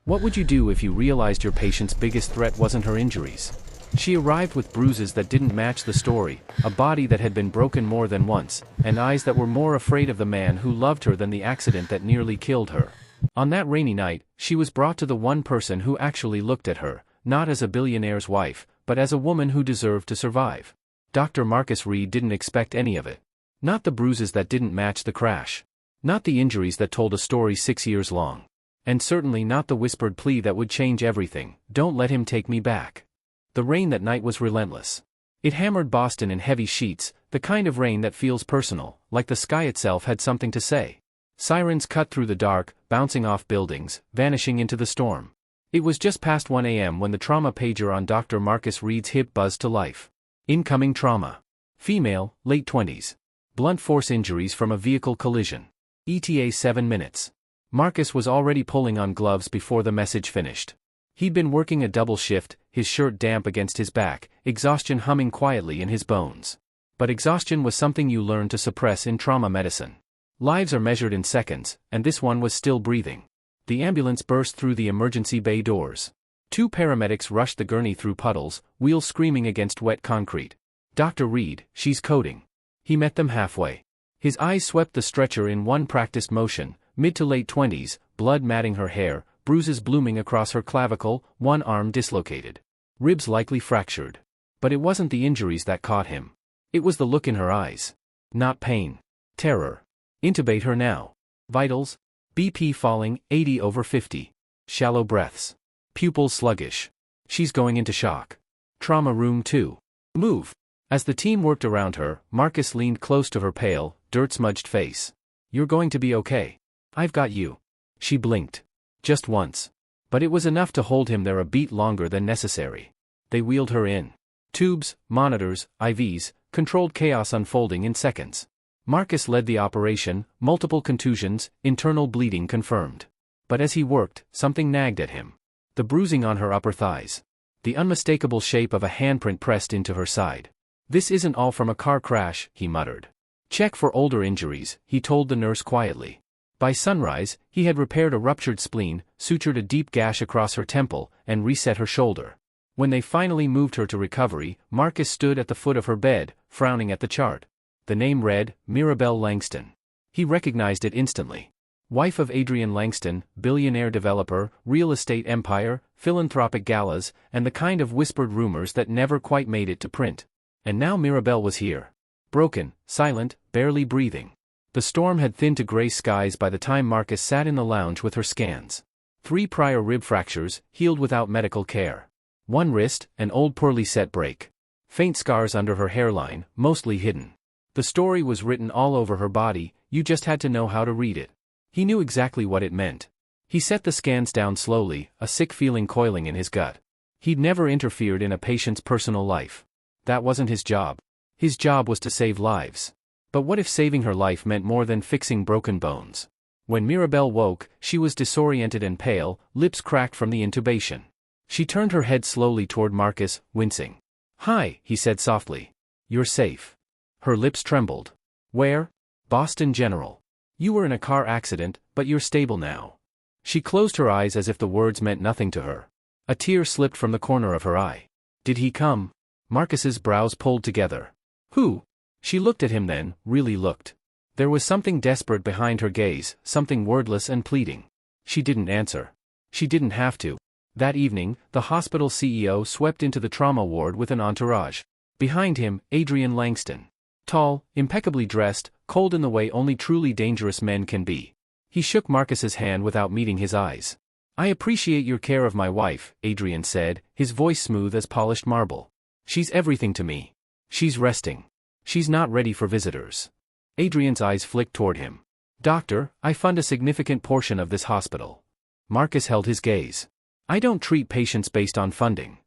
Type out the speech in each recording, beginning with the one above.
What would you do if you realized your patient's biggest threat wasn't her injuries? She arrived with bruises that didn't match the story, a body that had been broken more than once, and eyes that were more afraid of the man who loved her than the accident that nearly killed her. On that rainy night, she was brought to the one person who actually looked at her, not as a billionaire's wife, but as a woman who deserved to survive. Dr. Marcus Reed didn't expect any of it. Not the bruises that didn't match the crash. Not the injuries that told a story 6 years long. And certainly not the whispered plea that would change everything, "Don't let him take me back." The rain that night was relentless. It hammered Boston in heavy sheets, the kind of rain that feels personal, like the sky itself had something to say. Sirens cut through the dark, bouncing off buildings, vanishing into the storm. It was just past 1 a.m. when the trauma pager on Dr. Marcus Reed's hip buzzed to life. Incoming trauma. Female, late 20s. Blunt force injuries from a vehicle collision. ETA 7 minutes. Marcus was already pulling on gloves before the message finished. He'd been working a double shift, his shirt damp against his back, exhaustion humming quietly in his bones. But exhaustion was something you learn to suppress in trauma medicine. Lives are measured in seconds, and this one was still breathing. The ambulance burst through the emergency bay doors. 2 paramedics rushed the gurney through puddles, wheels screaming against wet concrete. "Dr. Reed, she's coding." He met them halfway. His eyes swept the stretcher in one practiced motion, mid to late 20s, blood matting her hair, bruises blooming across her clavicle, one arm dislocated. Ribs likely fractured. But it wasn't the injuries that caught him. It was the look in her eyes. Not pain. Terror. Intubate her now. Vitals? BP falling, 80/50. Shallow breaths. Pupils sluggish. She's going into shock. Trauma room 2. Move. As the team worked around her, Marcus leaned close to her pale, dirt-smudged face. "You're going to be okay. I've got you." She blinked. Just once. But it was enough to hold him there a beat longer than necessary. They wheeled her in. Tubes, monitors, IVs, controlled chaos unfolding in seconds. Marcus led the operation, multiple contusions, internal bleeding confirmed. But as he worked, something nagged at him. The bruising on her upper thighs. The unmistakable shape of a handprint pressed into her side. "This isn't all from a car crash," he muttered. "Check for older injuries," he told the nurse quietly. By sunrise, he had repaired a ruptured spleen, sutured a deep gash across her temple, and reset her shoulder. When they finally moved her to recovery, Marcus stood at the foot of her bed, frowning at the chart. The name read, Mirabelle Langston. He recognized it instantly. Wife of Adrian Langston, billionaire developer, real estate empire, philanthropic galas, and the kind of whispered rumors that never quite made it to print. And now Mirabelle was here. Broken, silent, barely breathing. The storm had thinned to gray skies by the time Marcus sat in the lounge with her scans. 3 prior rib fractures, healed without medical care. 1 wrist, an old poorly set break. Faint scars under her hairline, mostly hidden. The story was written all over her body, you just had to know how to read it. He knew exactly what it meant. He set the scans down slowly, a sick feeling coiling in his gut. He'd never interfered in a patient's personal life. That wasn't his job. His job was to save lives. But what if saving her life meant more than fixing broken bones? When Mirabelle woke, she was disoriented and pale, lips cracked from the intubation. She turned her head slowly toward Marcus, wincing. "Hi," he said softly. "You're safe." Her lips trembled. "Where?" "Boston General. You were in a car accident, but you're stable now." She closed her eyes as if the words meant nothing to her. A tear slipped from the corner of her eye. "Did he come?" Marcus's brows pulled together. "Who?" She looked at him then, really looked. There was something desperate behind her gaze, something wordless and pleading. She didn't answer. She didn't have to. That evening, the hospital CEO swept into the trauma ward with an entourage. Behind him, Adrian Langston. Tall, impeccably dressed, cold in the way only truly dangerous men can be. He shook Marcus's hand without meeting his eyes. "I appreciate your care of my wife," Adrian said, his voice smooth as polished marble. "She's everything to me. She's resting. She's not ready for visitors." Adrian's eyes flicked toward him. "Doctor, I fund a significant portion of this hospital." Marcus held his gaze. "I don't treat patients based on funding."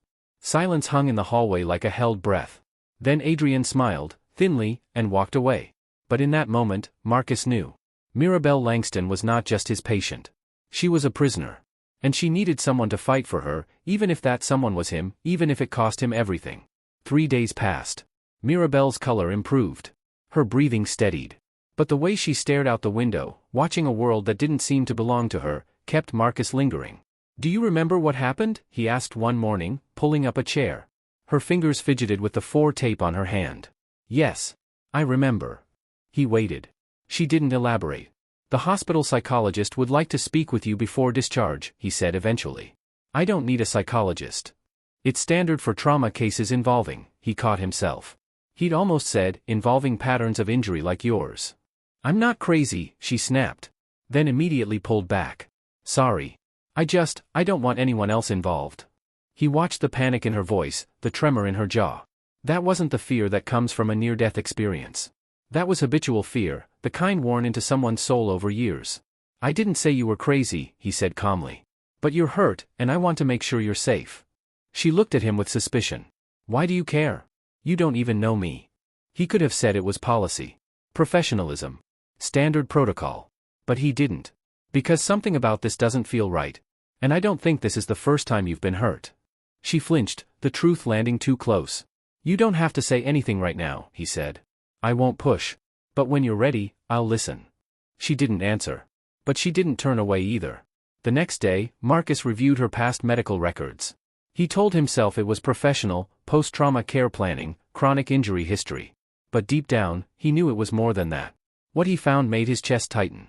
Silence hung in the hallway like a held breath. Then Adrian smiled, thinly, and walked away. But in that moment, Marcus knew. Mirabelle Langston was not just his patient. She was a prisoner. And she needed someone to fight for her, even if that someone was him, even if it cost him everything. 3 days passed. Mirabelle's color improved. Her breathing steadied. But the way she stared out the window, watching a world that didn't seem to belong to her, kept Marcus lingering. Do you remember what happened? He asked one morning, pulling up a chair. Her fingers fidgeted with the 4 tape on her hand. Yes. I remember. He waited. She didn't elaborate. The hospital psychologist would like to speak with you before discharge, he said eventually. I don't need a psychologist. It's standard for trauma cases involving, he caught himself. He'd almost said, involving patterns of injury like yours. I'm not crazy, she snapped. Then immediately pulled back. Sorry. I don't want anyone else involved. He watched the panic in her voice, the tremor in her jaw. That wasn't the fear that comes from a near-death experience. That was habitual fear, the kind worn into someone's soul over years. I didn't say you were crazy, he said calmly. But you're hurt, and I want to make sure you're safe. She looked at him with suspicion. Why do you care? You don't even know me. He could have said it was policy. Professionalism. Standard protocol. But he didn't. Because something about this doesn't feel right. And I don't think this is the first time you've been hurt. She flinched, the truth landing too close. You don't have to say anything right now, he said. I won't push. But when you're ready, I'll listen. She didn't answer. But she didn't turn away either. The next day, Marcus reviewed her past medical records. He told himself it was professional, post-trauma care planning, chronic injury history. But deep down, he knew it was more than that. What he found made his chest tighten.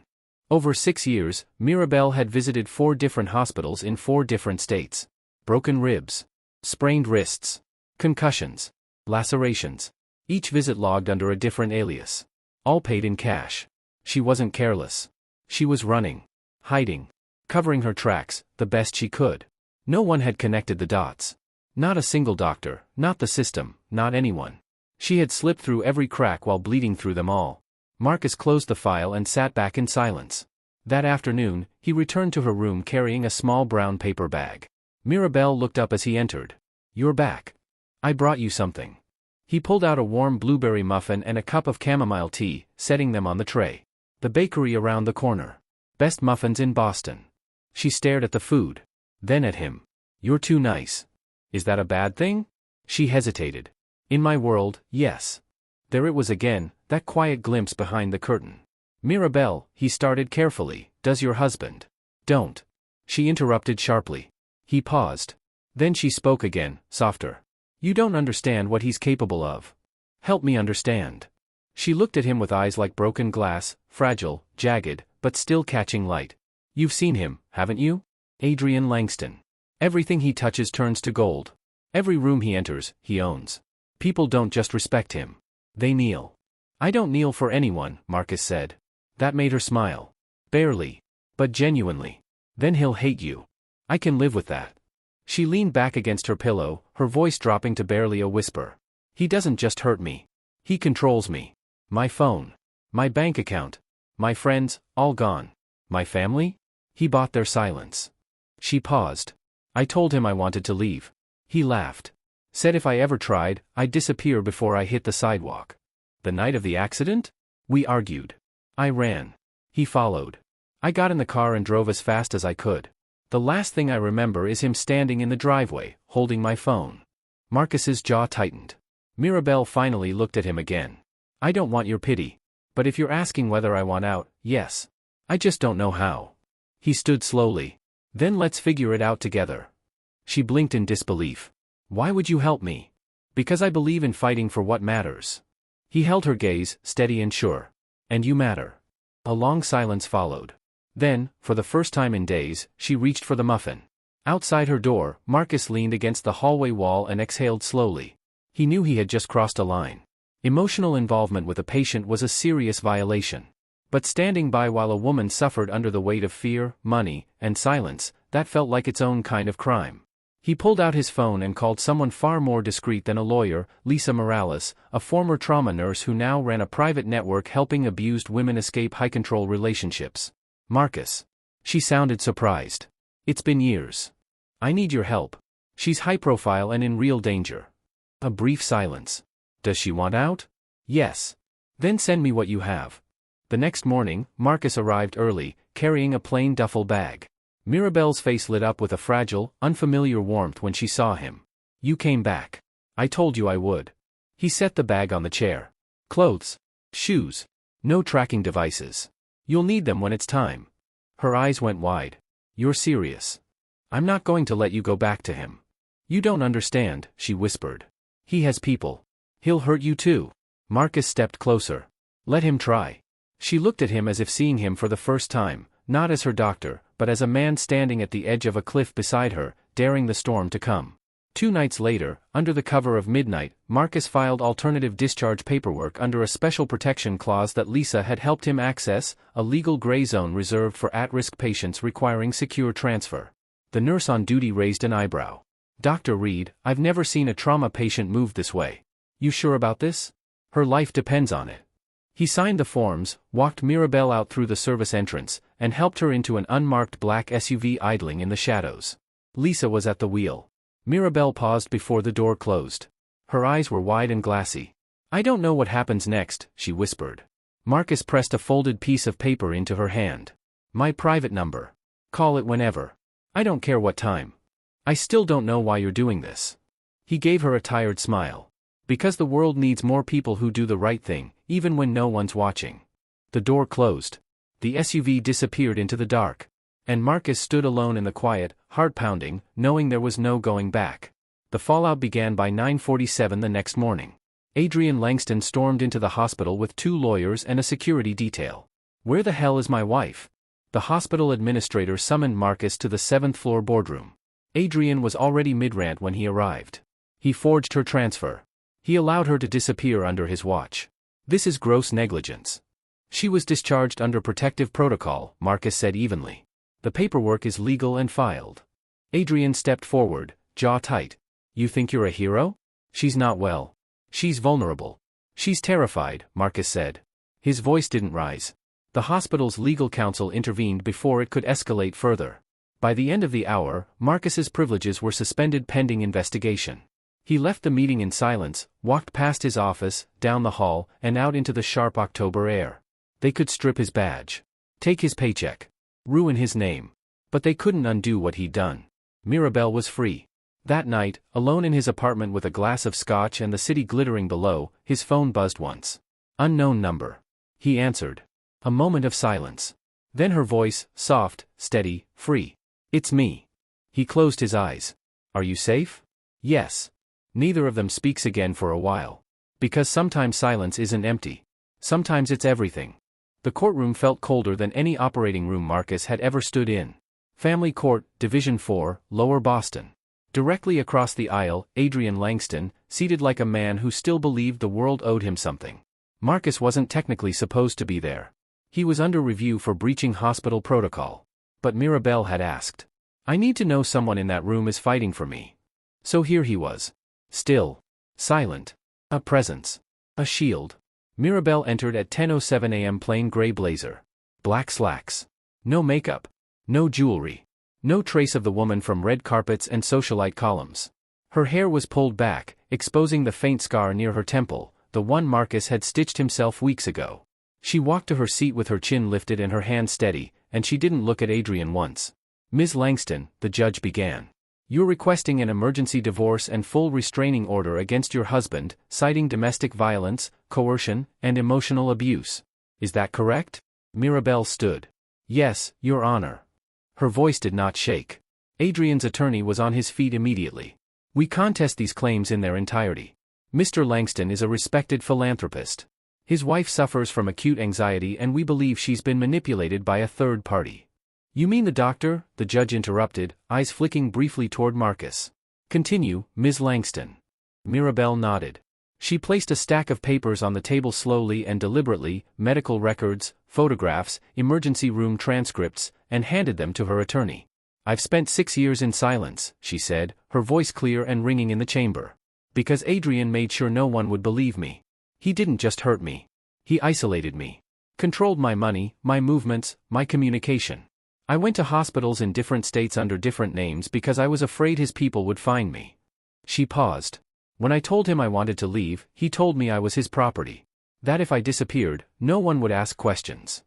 Over 6 years, Mirabelle had visited 4 different hospitals in 4 different states. Broken ribs. Sprained wrists. Concussions. Lacerations. Each visit logged under a different alias. All paid in cash. She wasn't careless. She was running. Hiding. Covering her tracks, the best she could. No one had connected the dots. Not a single doctor, not the system, not anyone. She had slipped through every crack while bleeding through them all. Marcus closed the file and sat back in silence. That afternoon, he returned to her room carrying a small brown paper bag. Mirabelle looked up as he entered. You're back. I brought you something. He pulled out a warm blueberry muffin and a cup of chamomile tea, setting them on the tray. The bakery around the corner. Best muffins in Boston. She stared at the food. Then at him. You're too nice. Is that a bad thing? She hesitated. In my world, yes. There it was again, that quiet glimpse behind the curtain. Mirabelle, he started carefully, does your husband? Don't. She interrupted sharply. He paused. Then she spoke again, softer. You don't understand what he's capable of. Help me understand. She looked at him with eyes like broken glass, fragile, jagged, but still catching light. You've seen him, haven't you? Adrian Langston. Everything he touches turns to gold. Every room he enters, he owns. People don't just respect him. They kneel. I don't kneel for anyone, Marcus said. That made her smile. Barely. But genuinely. Then he'll hate you. I can live with that. She leaned back against her pillow, her voice dropping to barely a whisper. He doesn't just hurt me. He controls me. My phone. My bank account. My friends, all gone. My family? He bought their silence. She paused. I told him I wanted to leave. He laughed. Said if I ever tried, I'd disappear before I hit the sidewalk. The night of the accident? We argued. I ran. He followed. I got in the car and drove as fast as I could. The last thing I remember is him standing in the driveway, holding my phone. Marcus's jaw tightened. Mirabelle finally looked at him again. I don't want your pity. But if you're asking whether I want out, yes. I just don't know how. He stood slowly. Then let's figure it out together. She blinked in disbelief. Why would you help me? Because I believe in fighting for what matters. He held her gaze, steady and sure. And you matter. A long silence followed. Then, for the first time in days, she reached for the muffin. Outside her door, Marcus leaned against the hallway wall and exhaled slowly. He knew he had just crossed a line. Emotional involvement with a patient was a serious violation. But standing by while a woman suffered under the weight of fear, money, and silence, that felt like its own kind of crime. He pulled out his phone and called someone far more discreet than a lawyer, Lisa Morales, a former trauma nurse who now ran a private network helping abused women escape high-control relationships. Marcus. She sounded surprised. It's been years. I need your help. She's high-profile and in real danger. A brief silence. Does she want out? Yes. Then send me what you have. The next morning, Marcus arrived early, carrying a plain duffel bag. Mirabelle's face lit up with a fragile, unfamiliar warmth when she saw him. You came back. I told you I would. He set the bag on the chair. Clothes. Shoes. No tracking devices. You'll need them when it's time. Her eyes went wide. You're serious. I'm not going to let you go back to him. You don't understand, she whispered. He has people. He'll hurt you too. Marcus stepped closer. Let him try. She looked at him as if seeing him for the first time, not as her doctor, but as a man standing at the edge of a cliff beside her, daring the storm to come. 2 nights later, under the cover of midnight, Marcus filed alternative discharge paperwork under a special protection clause that Lisa had helped him access, a legal gray zone reserved for at-risk patients requiring secure transfer. The nurse on duty raised an eyebrow. Dr. Reed, I've never seen a trauma patient move this way. You sure about this? Her life depends on it. He signed the forms, walked Mirabelle out through the service entrance, and helped her into an unmarked black SUV idling in the shadows. Lisa was at the wheel. Mirabelle paused before the door closed. Her eyes were wide and glassy. I don't know what happens next, she whispered. Marcus pressed a folded piece of paper into her hand. My private number. Call it whenever. I don't care what time. I still don't know why you're doing this. He gave her a tired smile. Because the world needs more people who do the right thing, even when no one's watching. The door closed. The SUV disappeared into the dark. And Marcus stood alone in the quiet, heart pounding, knowing there was no going back. The fallout began by 9:47 the next morning. Adrian Langston stormed into the hospital with 2 lawyers and a security detail. Where the hell is my wife? The hospital administrator summoned Marcus to the 7th floor boardroom. Adrian was already mid-rant when he arrived. He forged her transfer. He allowed her to disappear under his watch. This is gross negligence. She was discharged under protective protocol, Marcus said evenly. The paperwork is legal and filed. Adrian stepped forward, jaw tight. You think you're a hero? She's not well. She's vulnerable. She's terrified, Marcus said. His voice didn't rise. The hospital's legal counsel intervened before it could escalate further. By the end of the hour, Marcus's privileges were suspended pending investigation. He left the meeting in silence, walked past his office, down the hall, and out into the sharp October air. They could strip his badge. Take his paycheck. Ruin his name. But they couldn't undo what he'd done. Mirabelle was free. That night, alone in his apartment with a glass of scotch and the city glittering below, his phone buzzed once. Unknown number. He answered. A moment of silence. Then her voice, soft, steady, free. It's me. He closed his eyes. Are you safe? Yes. Neither of them speaks again for a while. Because sometimes silence isn't empty. Sometimes it's everything. The courtroom felt colder than any operating room Marcus had ever stood in. Family Court, Division 4, Lower Boston. Directly across the aisle, Adrian Langston, seated like a man who still believed the world owed him something. Marcus wasn't technically supposed to be there. He was under review for breaching hospital protocol. But Mirabelle had asked. I need to know someone in that room is fighting for me. So here he was. Still. Silent. A presence. A shield. Mirabelle entered at 10:07 a.m. plain gray blazer. Black slacks. No makeup. No jewelry. No trace of the woman from red carpets and socialite columns. Her hair was pulled back, exposing the faint scar near her temple, the one Marcus had stitched himself weeks ago. She walked to her seat with her chin lifted and her hand steady, and she didn't look at Adrian once. Ms. Langston, the judge began. You're requesting an emergency divorce and full restraining order against your husband, citing domestic violence, coercion, and emotional abuse. Is that correct? Mirabelle stood. Yes, Your Honor. Her voice did not shake. Adrian's attorney was on his feet immediately. We contest these claims in their entirety. Mr. Langston is a respected philanthropist. His wife suffers from acute anxiety and we believe she's been manipulated by a third party. You mean the doctor? The judge interrupted, eyes flicking briefly toward Marcus. Continue, Ms. Langston. Mirabelle nodded. She placed a stack of papers on the table slowly and deliberately, medical records, photographs, emergency room transcripts, and handed them to her attorney. I've spent 6 years in silence, she said, her voice clear and ringing in the chamber. Because Adrian made sure no one would believe me. He didn't just hurt me. He isolated me. Controlled my money, my movements, my communication. I went to hospitals in different states under different names because I was afraid his people would find me. She paused. When I told him I wanted to leave, he told me I was his property. That if I disappeared, no one would ask questions.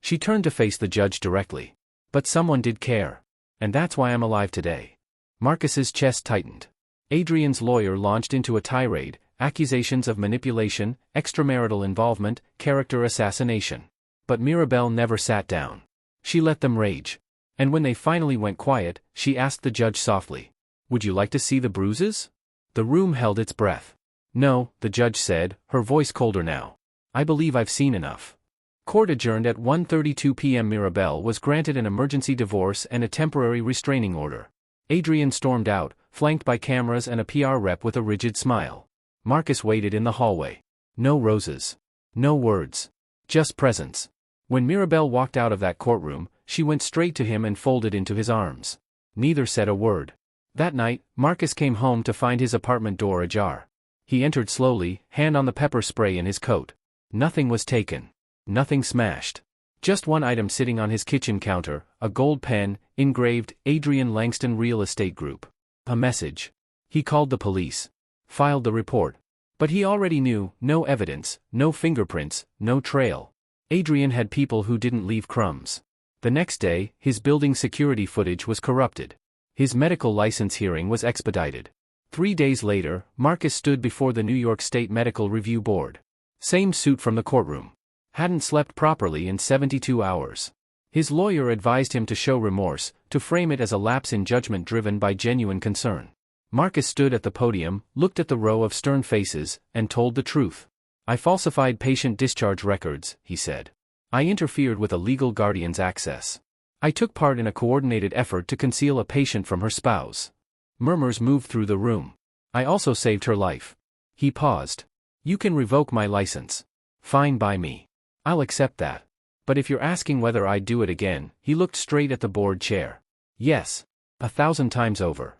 She turned to face the judge directly. But someone did care. And that's why I'm alive today. Marcus's chest tightened. Adrian's lawyer launched into a tirade, accusations of manipulation, extramarital involvement, character assassination. But Mirabelle never sat down. She let them rage. And when they finally went quiet, she asked the judge softly, "Would you like to see the bruises?" The room held its breath. "No," the judge said, her voice colder now. "I believe I've seen enough." Court adjourned at 1:32 p.m. Mirabelle was granted an emergency divorce and a temporary restraining order. Adrian stormed out, flanked by cameras and a PR rep with a rigid smile. Marcus waited in the hallway. No roses. No words. Just presence. When Mirabelle walked out of that courtroom, she went straight to him and folded into his arms. Neither said a word. That night, Marcus came home to find his apartment door ajar. He entered slowly, hand on the pepper spray in his coat. Nothing was taken. Nothing smashed. Just one item sitting on his kitchen counter, a gold pen, engraved, Adrian Langston Real Estate Group. A message. He called the police. Filed the report. But he already knew, no evidence, no fingerprints, no trail. Adrian had people who didn't leave crumbs. The next day, his building security footage was corrupted. His medical license hearing was expedited. 3 days later, Marcus stood before the New York State Medical Review Board. Same suit from the courtroom. Hadn't slept properly in 72 hours. His lawyer advised him to show remorse, to frame it as a lapse in judgment driven by genuine concern. Marcus stood at the podium, looked at the row of stern faces, and told the truth. "I falsified patient discharge records," he said. "I interfered with a legal guardian's access. I took part in a coordinated effort to conceal a patient from her spouse." Murmurs moved through the room. "I also saved her life." He paused. "You can revoke my license. Fine by me. I'll accept that. But if you're asking whether I'd do it again," he looked straight at the board chair. "Yes. 1,000 times over."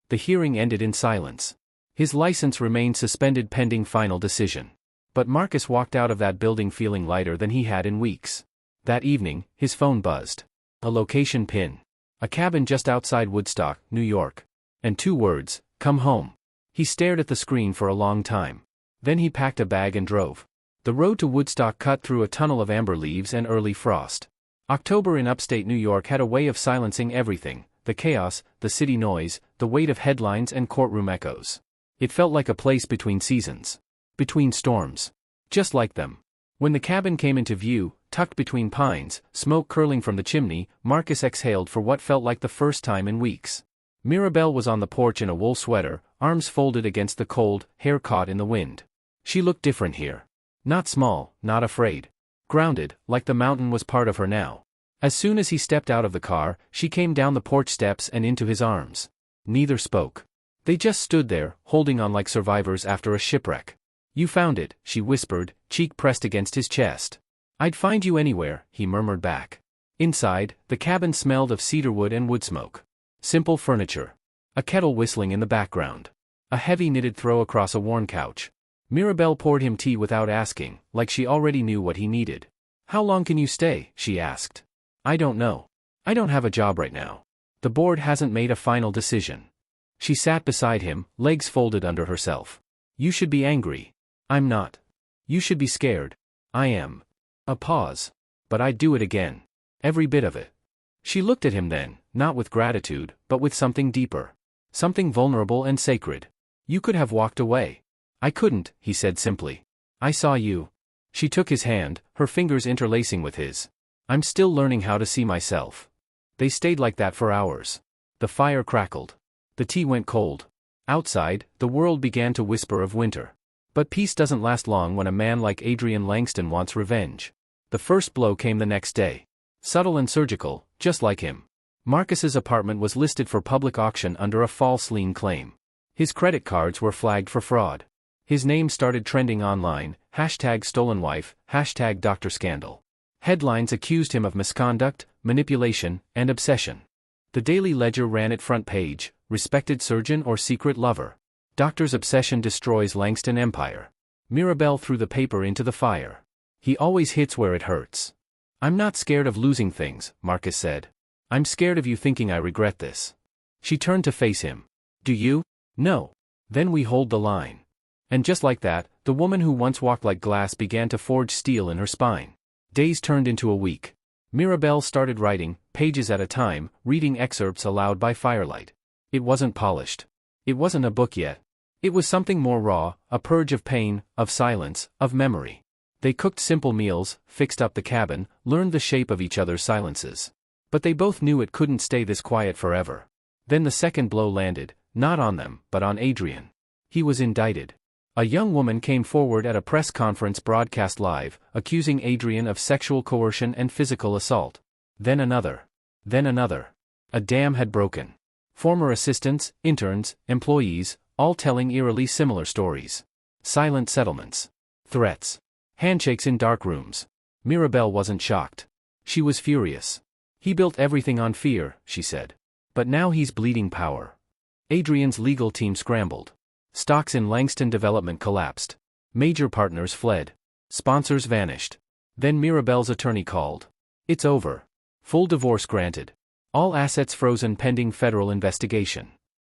The hearing ended in silence. His license remained suspended pending final decision. But Marcus walked out of that building feeling lighter than he had in weeks. That evening, his phone buzzed. A location pin. A cabin just outside Woodstock, New York. And 2 words, "Come home." He stared at the screen for a long time. Then he packed a bag and drove. The road to Woodstock cut through a tunnel of amber leaves and early frost. October in upstate New York had a way of silencing everything, the chaos, the city noise, the weight of headlines and courtroom echoes. It felt like a place between seasons. Between storms. Just like them. When the cabin came into view, tucked between pines, smoke curling from the chimney, Marcus exhaled for what felt like the first time in weeks. Mirabelle was on the porch in a wool sweater, arms folded against the cold, hair caught in the wind. She looked different here. Not small, not afraid. Grounded, like the mountain was part of her now. As soon as he stepped out of the car, she came down the porch steps and into his arms. Neither spoke. They just stood there, holding on like survivors after a shipwreck. "You found it," she whispered, cheek pressed against his chest. "I'd find you anywhere," he murmured back. Inside, the cabin smelled of cedarwood and wood smoke. Simple furniture. A kettle whistling in the background. A heavy knitted throw across a worn couch. Mirabelle poured him tea without asking, like she already knew what he needed. "How long can you stay?" she asked. "I don't know. I don't have a job right now. The board hasn't made a final decision." She sat beside him, legs folded under herself. "You should be angry." "I'm not." "You should be scared." "I am." A pause. "But I'd do it again. Every bit of it." She looked at him then, not with gratitude, but with something deeper. Something vulnerable and sacred. "You could have walked away." "I couldn't," he said simply. "I saw you." She took his hand, her fingers interlacing with his. "I'm still learning how to see myself." They stayed like that for hours. The fire crackled. The tea went cold. Outside, the world began to whisper of winter. But peace doesn't last long when a man like Adrian Langston wants revenge. The first blow came the next day. Subtle and surgical, just like him. Marcus's apartment was listed for public auction under a false lien claim. His credit cards were flagged for fraud. His name started trending online, #stolenwife, #DrScandal. Headlines accused him of misconduct, manipulation, and obsession. The Daily Ledger ran it front page, "Respected surgeon or secret lover. Doctor's obsession destroys Langston empire." Mirabelle threw the paper into the fire. "He always hits where it hurts." "I'm not scared of losing things," Marcus said. "I'm scared of you thinking I regret this." She turned to face him. "Do you?" "No." "Then we hold the line." And just like that, the woman who once walked like glass began to forge steel in her spine. Days turned into a week. Mirabelle started writing, pages at a time, reading excerpts aloud by firelight. It wasn't polished. It wasn't a book yet. It was something more raw, a purge of pain, of silence, of memory. They cooked simple meals, fixed up the cabin, learned the shape of each other's silences. But they both knew it couldn't stay this quiet forever. Then the second blow landed, not on them, but on Adrian. He was indicted. A young woman came forward at a press conference broadcast live, accusing Adrian of sexual coercion and physical assault. Then another. Then another. A dam had broken. Former assistants, interns, employees, all telling eerily similar stories. Silent settlements. Threats. Handshakes in dark rooms. Mirabelle wasn't shocked. She was furious. He built everything on fear, she said. But now he's bleeding power. Adrian's legal team scrambled. Stocks in Langston Development collapsed. Major partners fled. Sponsors vanished. Then Mirabelle's attorney called. It's over. Full divorce granted. All assets frozen pending federal investigation.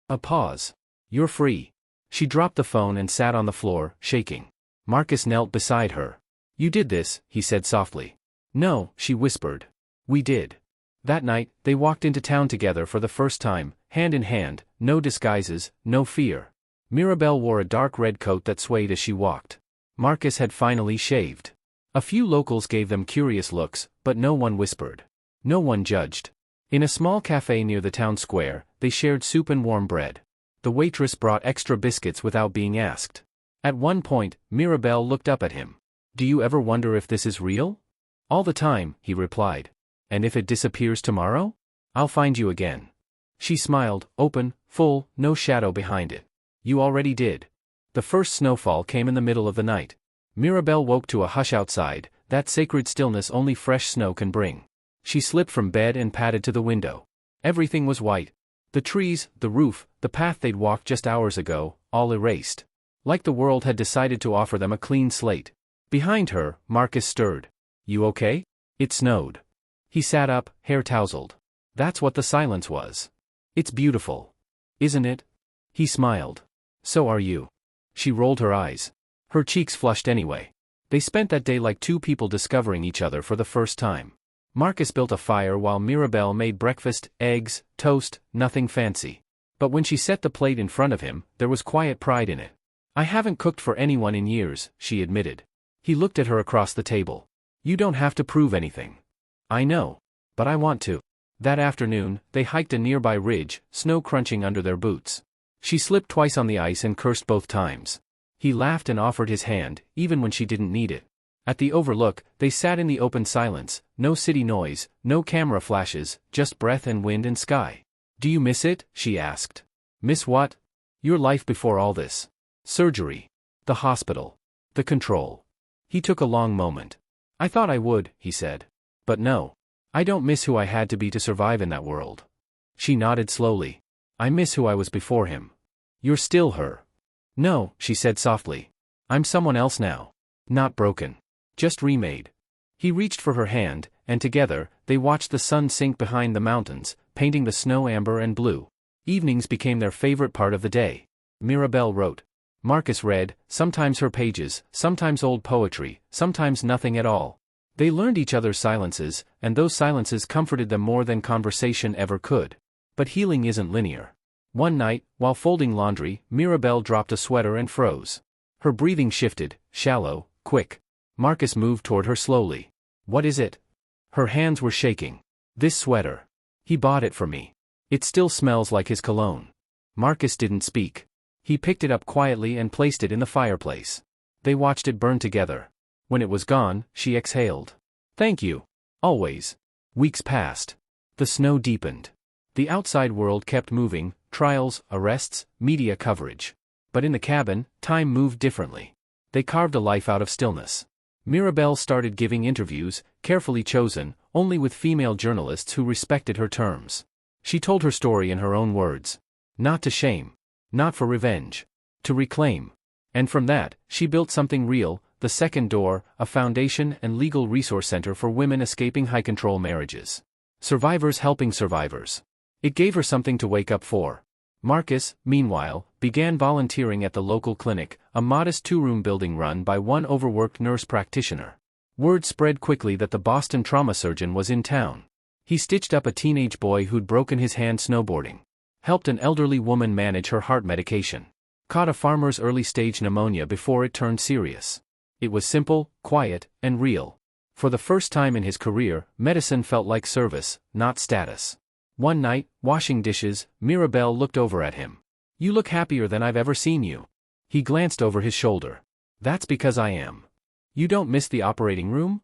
A pause. You're free. She dropped the phone and sat on the floor, shaking. Marcus knelt beside her. You did this, he said softly. No, she whispered. We did. That night, they walked into town together for the first time, hand in hand, no disguises, no fear. Mirabelle wore a dark red coat that swayed as she walked. Marcus had finally shaved. A few locals gave them curious looks, but no one whispered. No one judged. In a small cafe near the town square, they shared soup and warm bread. The waitress brought extra biscuits without being asked. At one point, Mirabelle looked up at him. Do you ever wonder if this is real? All the time, he replied. And if it disappears tomorrow? I'll find you again. She smiled, open, full, no shadow behind it. You already did. The first snowfall came in the middle of the night. Mirabelle woke to a hush outside, that sacred stillness only fresh snow can bring. She slipped from bed and padded to the window. Everything was white. The trees, the roof, the path they'd walked just hours ago, all erased. Like the world had decided to offer them a clean slate. Behind her, Marcus stirred. You okay? It snowed. He sat up, hair tousled. That's what the silence was. It's beautiful. Isn't it? He smiled. So are you. She rolled her eyes. Her cheeks flushed anyway. They spent that day like two people discovering each other for the first time. Marcus built a fire while Mirabelle made breakfast, eggs, toast, nothing fancy. But when she set the plate in front of him, there was quiet pride in it. I haven't cooked for anyone in years, she admitted. He looked at her across the table. You don't have to prove anything. I know. But I want to. That afternoon, they hiked a nearby ridge, snow crunching under their boots. She slipped twice on the ice and cursed both times. He laughed and offered his hand, even when she didn't need it. At the overlook, they sat in the open silence, no city noise, no camera flashes, just breath and wind and sky. Do you miss it? She asked. Miss what? Your life before all this. Surgery. The hospital. The control. He took a long moment. I thought I would, he said. But no. I don't miss who I had to be to survive in that world. She nodded slowly. I miss who I was before him. You're still her. No, she said softly. I'm someone else now. Not broken. Just remade. He reached for her hand, and together, they watched the sun sink behind the mountains, painting the snow amber and blue. Evenings became their favorite part of the day. Mirabelle wrote. Marcus read, sometimes her pages, sometimes old poetry, sometimes nothing at all. They learned each other's silences, and those silences comforted them more than conversation ever could. But healing isn't linear. One night, while folding laundry, Mirabelle dropped a sweater and froze. Her breathing shifted, shallow, quick. Marcus moved toward her slowly. What is it? Her hands were shaking. This sweater. He bought it for me. It still smells like his cologne. Marcus didn't speak. He picked it up quietly and placed it in the fireplace. They watched it burn together. When it was gone, she exhaled. Thank you. Always. Weeks passed. The snow deepened. The outside world kept moving, trials, arrests, media coverage. But in the cabin, time moved differently. They carved a life out of stillness. Mirabelle started giving interviews, carefully chosen, only with female journalists who respected her terms. She told her story in her own words. Not to shame. Not for revenge. To reclaim. And from that, she built something real, the Second Door, a foundation and legal resource center for women escaping high-control marriages. Survivors helping survivors. It gave her something to wake up for. Marcus, meanwhile, began volunteering at the local clinic, a modest two-room building run by one overworked nurse practitioner. Word spread quickly that the Boston trauma surgeon was in town. He stitched up a teenage boy who'd broken his hand snowboarding. Helped an elderly woman manage her heart medication. Caught a farmer's early-stage pneumonia before it turned serious. It was simple, quiet, and real. For the first time in his career, medicine felt like service, not status. One night, washing dishes, Mirabelle looked over at him. "You look happier than I've ever seen you." He glanced over his shoulder. "That's because I am." "You don't miss the operating room?"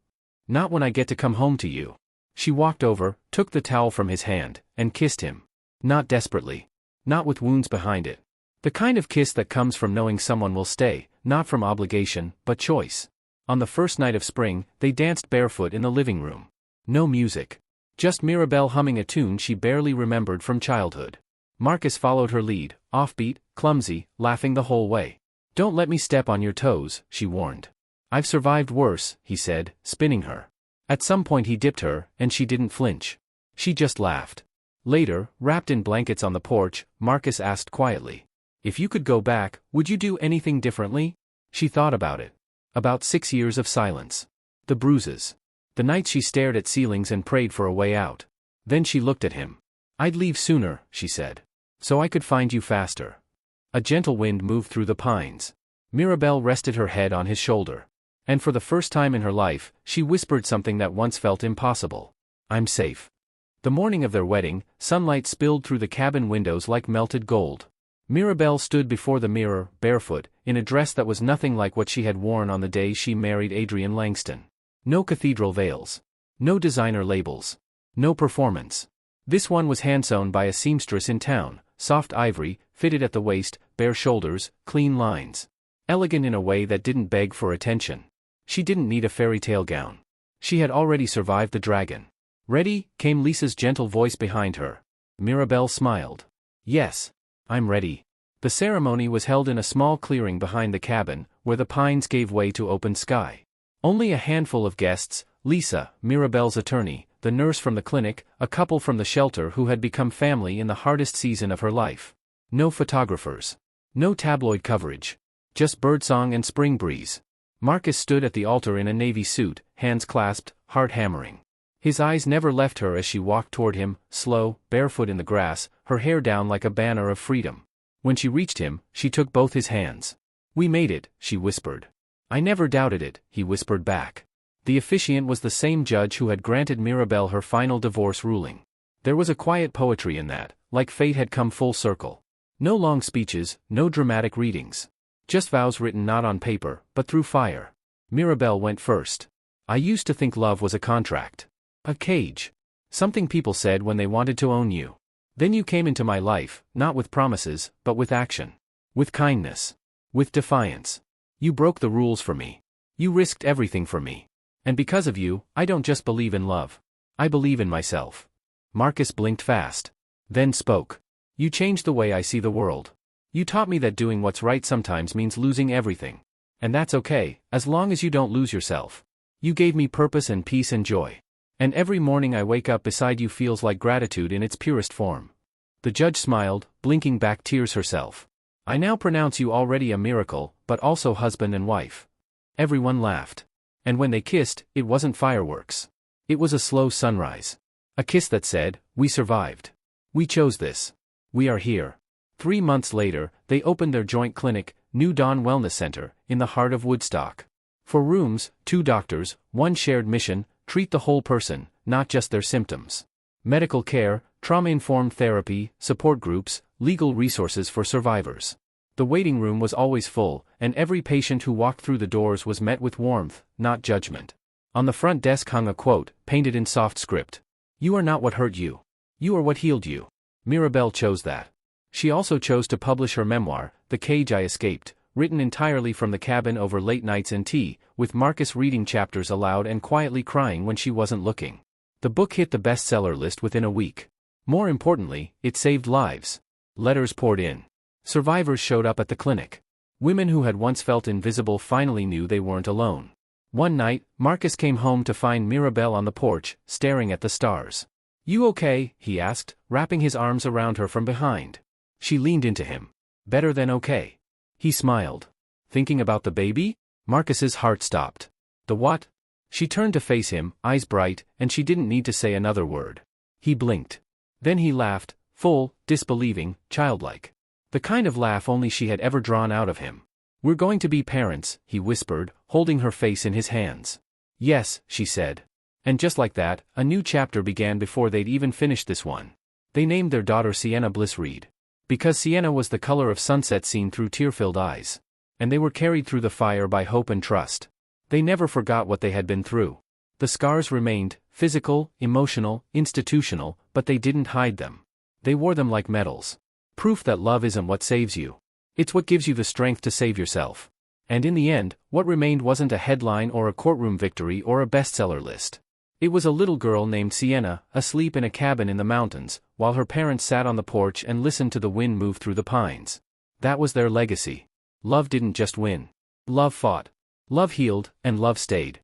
"Not when I get to come home to you." She walked over, took the towel from his hand, and kissed him. Not desperately. Not with wounds behind it. The kind of kiss that comes from knowing someone will stay, not from obligation, but choice. On the first night of spring, they danced barefoot in the living room. No music. Just Mirabelle humming a tune she barely remembered from childhood. Marcus followed her lead, offbeat, clumsy, laughing the whole way. "Don't let me step on your toes," she warned. "I've survived worse," he said, spinning her. At some point he dipped her, and she didn't flinch. She just laughed. Later, wrapped in blankets on the porch, Marcus asked quietly, "If you could go back, would you do anything differently?" She thought about it. About 6 years of silence. The bruises. The nights she stared at ceilings and prayed for a way out. Then she looked at him. "I'd leave sooner," she said. "So I could find you faster." A gentle wind moved through the pines. Mirabelle rested her head on his shoulder. And for the first time in her life, she whispered something that once felt impossible. "I'm safe." The morning of their wedding, sunlight spilled through the cabin windows like melted gold. Mirabelle stood before the mirror, barefoot, in a dress that was nothing like what she had worn on the day she married Adrian Langston. No cathedral veils. No designer labels. No performance. This one was hand-sewn by a seamstress in town, soft ivory, fitted at the waist, bare shoulders, clean lines. Elegant in a way that didn't beg for attention. She didn't need a fairy tale gown. She had already survived the dragon. "Ready?" came Lisa's gentle voice behind her. Mirabelle smiled. "Yes. I'm ready." The ceremony was held in a small clearing behind the cabin, where the pines gave way to open sky. Only a handful of guests, Lisa, Mirabelle's attorney, the nurse from the clinic, a couple from the shelter who had become family in the hardest season of her life. No photographers. No tabloid coverage. Just birdsong and spring breeze. Marcus stood at the altar in a navy suit, hands clasped, heart hammering. His eyes never left her as she walked toward him, slow, barefoot in the grass, her hair down like a banner of freedom. When she reached him, she took both his hands. "We made it," she whispered. "I never doubted it," he whispered back. The officiant was the same judge who had granted Mirabelle her final divorce ruling. There was a quiet poetry in that, like fate had come full circle. No long speeches, no dramatic readings. Just vows written not on paper, but through fire. Mirabelle went first. "I used to think love was a contract. A cage. Something people said when they wanted to own you. Then you came into my life, not with promises, but with action. With kindness. With defiance. You broke the rules for me. You risked everything for me. And because of you, I don't just believe in love. I believe in myself." Marcus blinked fast. Then spoke. "You changed the way I see the world. You taught me that doing what's right sometimes means losing everything. And that's okay, as long as you don't lose yourself. You gave me purpose and peace and joy. And every morning I wake up beside you feels like gratitude in its purest form." The judge smiled, blinking back tears herself. "I now pronounce you already a miracle, but also husband and wife." Everyone laughed. And when they kissed, it wasn't fireworks. It was a slow sunrise. A kiss that said, "We survived. We chose this. We are here." 3 months later, they opened their joint clinic, New Dawn Wellness Center, in the heart of Woodstock. For rooms, 2 doctors, one shared mission: treat the whole person, not just their symptoms. Medical care, trauma-informed therapy, support groups, legal resources for survivors. The waiting room was always full, and every patient who walked through the doors was met with warmth, not judgment. On the front desk hung a quote, painted in soft script. "You are not what hurt you. You are what healed you." Mirabelle chose that. She also chose to publish her memoir, The Cage I Escaped, written entirely from the cabin over late nights and tea, with Marcus reading chapters aloud and quietly crying when she wasn't looking. The book hit the bestseller list within a week. More importantly, it saved lives. Letters poured in. Survivors showed up at the clinic. Women who had once felt invisible finally knew they weren't alone. One night, Marcus came home to find Mirabelle on the porch, staring at the stars. "You okay?" he asked, wrapping his arms around her from behind. She leaned into him. "Better than okay." He smiled. "Thinking about the baby?" Marcus's heart stopped. "The what?" She turned to face him, eyes bright, and she didn't need to say another word. He blinked. Then he laughed, full, disbelieving, childlike. The kind of laugh only she had ever drawn out of him. "We're going to be parents," he whispered, holding her face in his hands. Yes, she said. And just like that, a new chapter began before they'd even finished this one. They named their daughter Sienna Bliss Reed. Because Sienna was the color of sunset seen through tear-filled eyes. And they were carried through the fire by hope and trust. They never forgot what they had been through. The scars remained, physical, emotional, institutional, but they didn't hide them. They wore them like medals. Proof that love isn't what saves you. It's what gives you the strength to save yourself. And in the end, what remained wasn't a headline or a courtroom victory or a bestseller list. It was a little girl named Sienna, asleep in a cabin in the mountains, while her parents sat on the porch and listened to the wind move through the pines. That was their legacy. Love didn't just win. Love fought. Love healed, and love stayed.